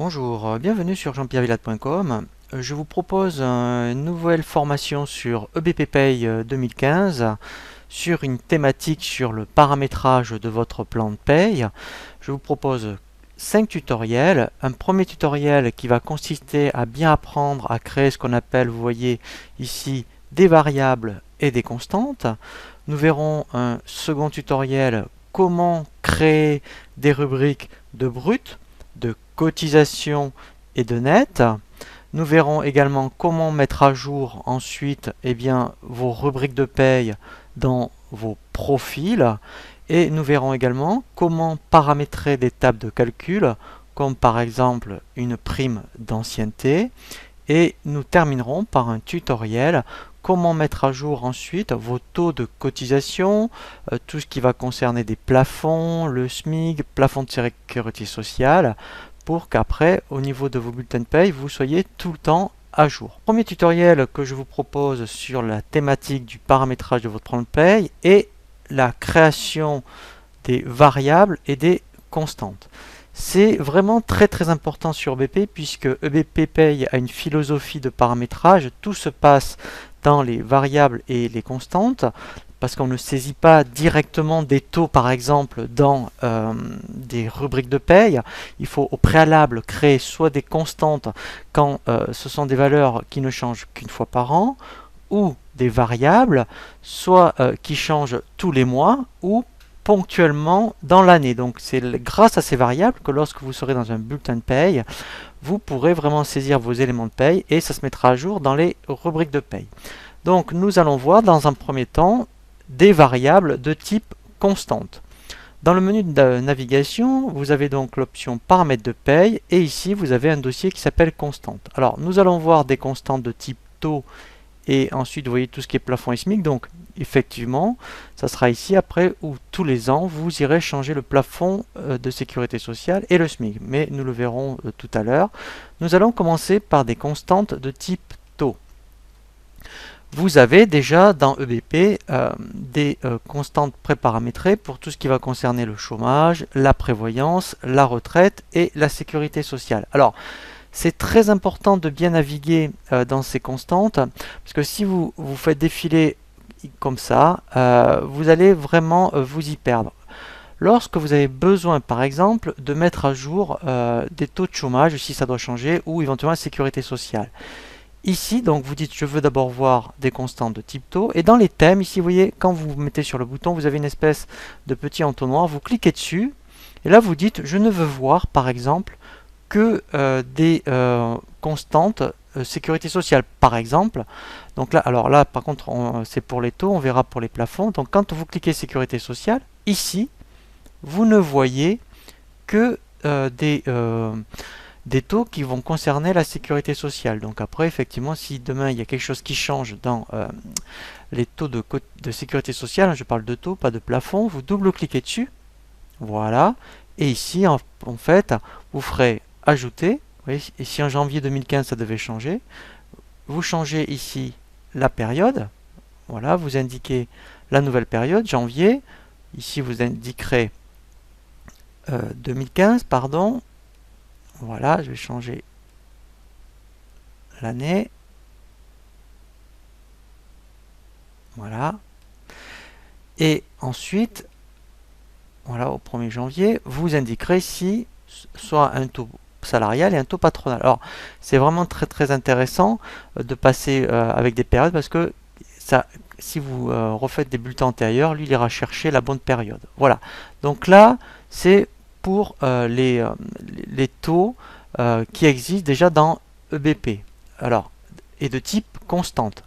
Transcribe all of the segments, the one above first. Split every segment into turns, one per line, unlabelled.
Bonjour, bienvenue sur jean-pierre-villade.com. Je vous propose une nouvelle formation sur EBP Pay 2015 sur une thématique sur le paramétrage de votre plan de paye. Je vous propose 5 tutoriels. Un premier tutoriel qui va consister à bien apprendre à créer ce qu'on appelle, vous voyez ici, des variables et des constantes. Nous verrons un second tutoriel comment créer des rubriques de brut, de cotisation et de net. Nous verrons également comment mettre à jour ensuite vos rubriques de paye dans vos profils. Et nous verrons également comment paramétrer des tables de calcul, comme par exemple une prime d'ancienneté. Et nous terminerons par un tutoriel comment mettre à jour ensuite vos taux de cotisation, tout ce qui va concerner des plafonds, le SMIC, plafond de sécurité sociale, pour qu'après, au niveau de vos bulletins de paye, vous soyez tout le temps à jour. Premier tutoriel que je vous propose sur la thématique du paramétrage de votre plan de paye est la création des variables et des constantes. C'est vraiment très important sur EBP puisque EBP Pay a une philosophie de paramétrage. Tout se passe dans les variables et les constantes parce qu'on ne saisit pas directement des taux par exemple dans des rubriques de paye. Il faut au préalable créer soit des constantes quand ce sont des valeurs qui ne changent qu'une fois par an, ou des variables soit qui changent tous les mois ou ponctuellement dans l'année. Donc c'est grâce à ces variables que lorsque vous serez dans un bulletin de paye, vous pourrez vraiment saisir vos éléments de paye et ça se mettra à jour dans les rubriques de paye. Donc nous allons voir dans un premier temps des variables de type constante. Dans le menu de navigation, vous avez donc l'option paramètres de paye et ici vous avez un dossier qui s'appelle constante. Alors nous allons voir des constantes de type taux et ensuite vous voyez tout ce qui est plafond et SMIC. Donc effectivement, ça sera ici après où tous les ans vous irez changer le plafond de sécurité sociale et le SMIC. Mais nous le verrons tout à l'heure. Nous allons commencer par des constantes de type taux. Vous avez déjà dans EBP des constantes préparamétrées pour tout ce qui va concerner le chômage, la prévoyance, la retraite et la sécurité sociale. Alors, c'est très important de bien naviguer dans ces constantes, parce que si vous faites défiler comme ça, vous allez vraiment vous y perdre. Lorsque vous avez besoin, par exemple, de mettre à jour des taux de chômage, si ça doit changer, ou éventuellement la sécurité sociale. Ici, donc, vous dites, je veux d'abord voir des constantes de type taux, et dans les thèmes, ici, vous voyez, quand vous mettez sur le bouton, vous avez une espèce de petit entonnoir, vous cliquez dessus, et là, vous dites, je ne veux voir, par exemple, que des constantes sécurité sociale par exemple. Donc là, alors là par contre c'est pour les taux, on verra pour les plafonds. Donc quand vous cliquez sécurité sociale, ici vous ne voyez que des taux qui vont concerner la sécurité sociale. Donc après effectivement si demain il y a quelque chose qui change dans les taux de sécurité sociale, je parle de taux, pas de plafond, vous double-cliquez dessus, voilà, et ici en fait vous ferez ajouter, oui, et si en janvier 2015 ça devait changer, vous changez ici la période, voilà, vous indiquez la nouvelle période, janvier, ici vous indiquerez 2015, pardon, voilà, je vais changer l'année, voilà, et ensuite, voilà, au 1er janvier, vous indiquerez ici soit un taux salarial et un taux patronal. Alors c'est vraiment très intéressant de passer avec des périodes parce que ça, si vous refaites des bulletins antérieurs, lui il ira chercher la bonne période. Voilà. Donc là c'est pour les taux qui existent déjà dans EBP. Alors et de type constante.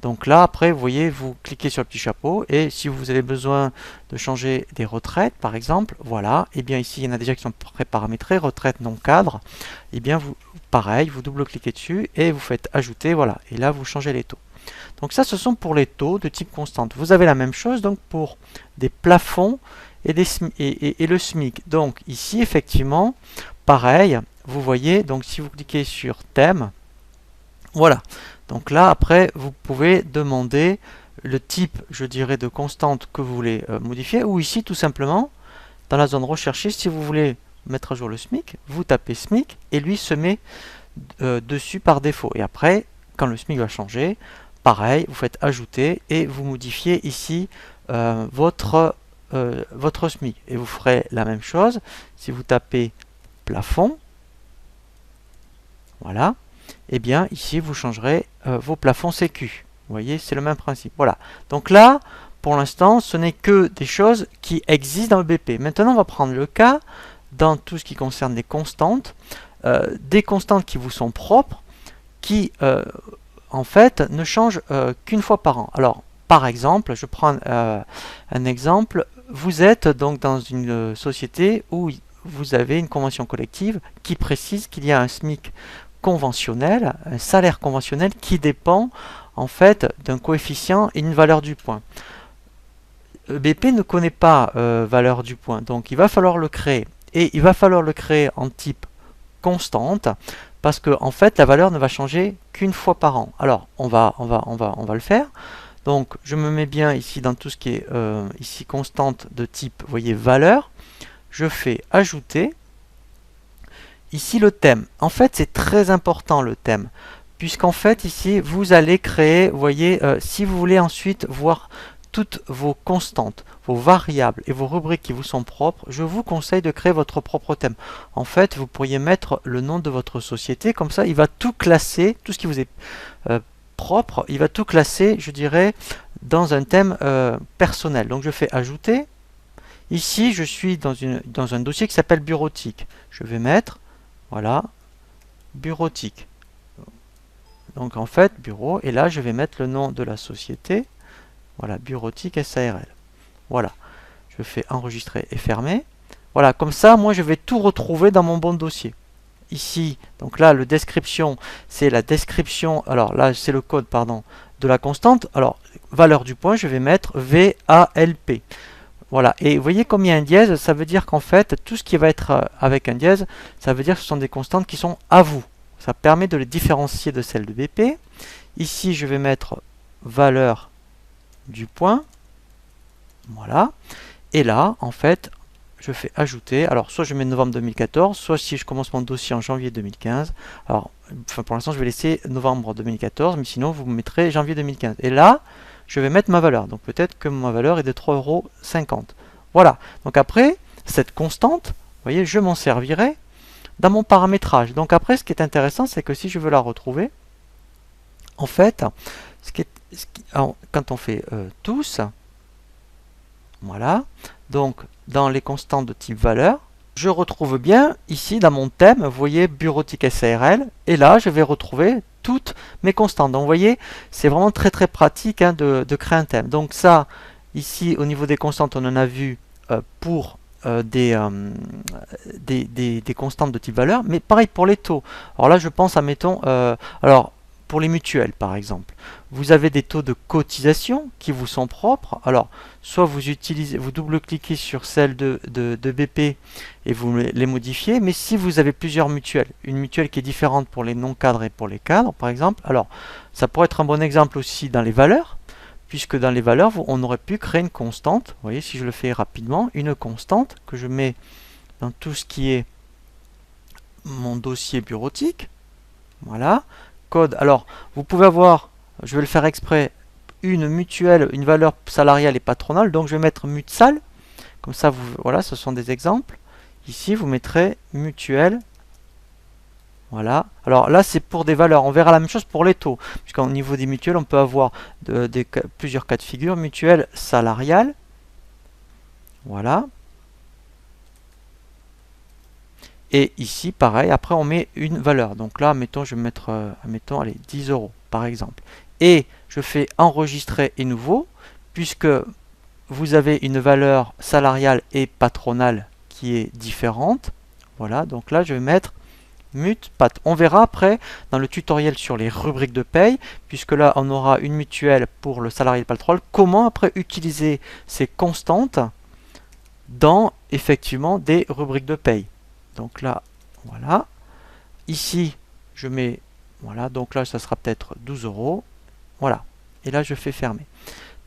Donc là, après, vous voyez, vous cliquez sur le petit chapeau et si vous avez besoin de changer des retraites, par exemple, voilà, et bien ici, il y en a déjà qui sont pré-paramétrées, retraite non cadre, et bien vous, pareil, vous double-cliquez dessus et vous faites ajouter, voilà, et là, vous changez les taux. Donc ça, ce sont pour les taux de type constante. Vous avez la même chose donc pour des plafonds et, et le SMIC. Donc ici, effectivement, pareil, vous voyez, donc si vous cliquez sur thème, voilà. Donc là, après, vous pouvez demander le type, je dirais, de constante que vous voulez modifier, ou ici, tout simplement, dans la zone recherchée, si vous voulez mettre à jour le SMIC, vous tapez SMIC et lui se met dessus par défaut. Et après, quand le SMIC va changer, pareil, vous faites ajouter et vous modifiez ici votre SMIC. Et vous ferez la même chose si vous tapez plafond. Voilà. Et bien ici, vous changerez vos plafonds sécu. Vous voyez, c'est le même principe. Voilà. Donc là, pour l'instant, ce n'est que des choses qui existent dans le BP. Maintenant, on va prendre le cas dans tout ce qui concerne les constantes. Des constantes qui vous sont propres, qui en fait ne changent qu'une fois par an. Alors, par exemple, je prends un exemple. Vous êtes donc dans une société où vous avez une convention collective qui précise qu'il y a un SMIC conventionnel, un salaire conventionnel qui dépend en fait d'un coefficient et une valeur du point. BP ne connaît pas valeur du point, donc il va falloir le créer. Et il va falloir le créer en type constante, parce que en fait la valeur ne va changer qu'une fois par an. Alors on va le faire. Donc je me mets bien ici dans tout ce qui est ici constante de type, vous voyez, valeur. Je fais ajouter. Ici le thème. En fait c'est très important le thème, puisqu'en fait ici vous allez créer, vous voyez, si vous voulez ensuite voir toutes vos constantes, vos variables et vos rubriques qui vous sont propres, je vous conseille de créer votre propre thème. En fait, vous pourriez mettre le nom de votre société, comme ça il va tout classer, tout ce qui vous est propre, il va tout classer, je dirais, dans un thème personnel. Donc je fais ajouter. Ici, je suis dans un dossier qui s'appelle bureautique. Je vais mettre, voilà, bureautique. Donc en fait, bureau, et là je vais mettre le nom de la société. Voilà, bureautique SARL. Voilà, je fais enregistrer et fermer. Voilà, comme ça, moi je vais tout retrouver dans mon bon dossier. Ici, donc là, le description, c'est la description, alors là, c'est le code, pardon, de la constante. Alors, valeur du point, je vais mettre VALP. Voilà, et vous voyez comme il y a un dièse, ça veut dire qu'en fait, tout ce qui va être avec un dièse, ça veut dire que ce sont des constantes qui sont à vous. Ça permet de les différencier de celles de BP. Ici, je vais mettre valeur du point. Voilà. Et là, en fait, je fais ajouter. Alors, soit je mets novembre 2014, soit si je commence mon dossier en janvier 2015. Alors, enfin, pour l'instant, je vais laisser novembre 2014, mais sinon, vous mettrez janvier 2015. Et là, je vais mettre ma valeur. Donc, peut-être que ma valeur est de 3,50 €. Voilà. Donc, après, cette constante, vous voyez, je m'en servirai dans mon paramétrage. Donc, après, ce qui est intéressant, c'est que si je veux la retrouver, en fait, quand on fait tous, voilà, donc dans les constantes de type valeur, je retrouve bien ici dans mon thème, vous voyez, bureautique SARL, et là je vais retrouver toutes mes constantes. Donc vous voyez, c'est vraiment très très pratique de créer un thème. Donc ça, ici au niveau des constantes, on en a vu pour des constantes de type valeur, mais pareil pour les taux. Alors là je pense, admettons, alors pour les mutuelles par exemple, vous avez des taux de cotisation qui vous sont propres. Alors soit vous utilisez, vous double-cliquez sur celle de BP et vous les modifiez, mais si vous avez plusieurs mutuelles, une mutuelle qui est différente pour les non-cadres et pour les cadres par exemple, alors ça pourrait être un bon exemple aussi dans les valeurs, puisque dans les valeurs on aurait pu créer une constante. Vous voyez, si je le fais rapidement, une constante que je mets dans tout ce qui est mon dossier bureautique. Voilà, code. Alors vous pouvez avoir, je vais le faire exprès, une mutuelle, une valeur salariale et patronale, donc je vais mettre mutsal, comme ça vous, voilà, ce sont des exemples. Ici vous mettrez mutuelle, voilà. Alors là c'est pour des valeurs, on verra la même chose pour les taux, puisqu'au niveau des mutuelles on peut avoir plusieurs cas de figure. Mutuelle salariale, voilà. Et ici pareil, après on met une valeur, donc là mettons, je vais mettre mettons, allez, 10 € par exemple. Et je fais enregistrer et nouveau, puisque vous avez une valeur salariale et patronale qui est différente. Voilà, donc là je vais mettre mut-pat. On verra après dans le tutoriel sur les rubriques de paye, puisque là on aura une mutuelle pour le salarié et le patronal, comment après utiliser ces constantes dans effectivement des rubriques de paye. Donc là, voilà. Ici, je mets, voilà, donc là ça sera peut-être 12 €. Voilà, et là je fais fermer.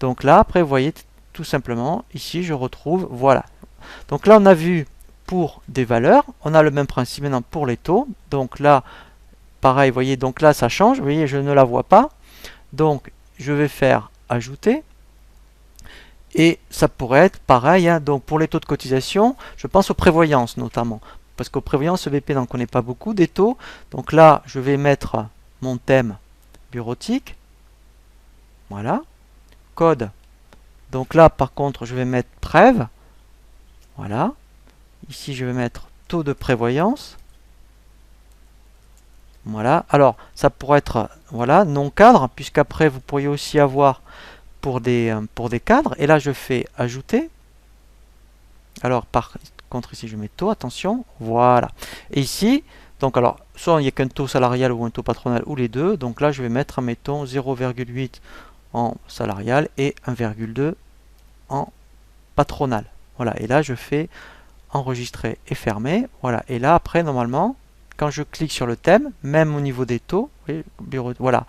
Donc là, après, vous voyez, tout simplement, ici je retrouve, voilà. Donc là on a vu pour des valeurs. On a le même principe maintenant pour les taux. Donc là, pareil, vous voyez, donc là ça change. Vous voyez, je ne la vois pas. Donc je vais faire ajouter. Et ça pourrait être pareil, hein. Donc pour les taux de cotisation, je pense aux prévoyances notamment. Parce qu'aux prévoyances, EBP n'en connaît pas beaucoup des taux. Donc là, je vais mettre mon thème bureautique. Voilà. Code. Donc là, par contre, je vais mettre Prév. Voilà. Ici, je vais mettre taux de prévoyance. Voilà. Alors, ça pourrait être voilà, non cadre, puisqu'après, vous pourriez aussi avoir pour des cadres. Et là, je fais ajouter. Alors, par contre, ici, je mets taux, attention. Voilà. Et ici, donc, alors, soit il n'y a qu'un taux salarial ou un taux patronal, ou les deux. Donc là, je vais mettre, mettons, 0,8 en salarial et 1,2 en patronal. Voilà. Et là, je fais enregistrer et fermer. Voilà. Et là, après, normalement, quand je clique sur le thème, même au niveau des taux, voilà,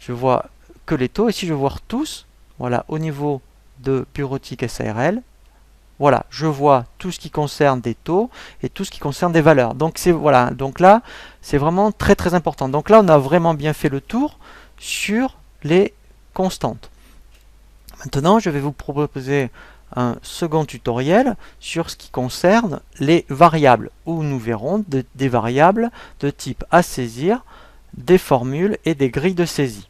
je vois que les taux. Ici, je vois tous. Voilà, au niveau de bureautique SARL, voilà, je vois tout ce qui concerne des taux et tout ce qui concerne des valeurs. Donc c'est voilà, donc là, c'est vraiment très très important. Donc là, on a vraiment bien fait le tour sur les constantes. Maintenant, je vais vous proposer un second tutoriel sur ce qui concerne les variables, où nous verrons des variables de type à saisir, des formules et des grilles de saisie.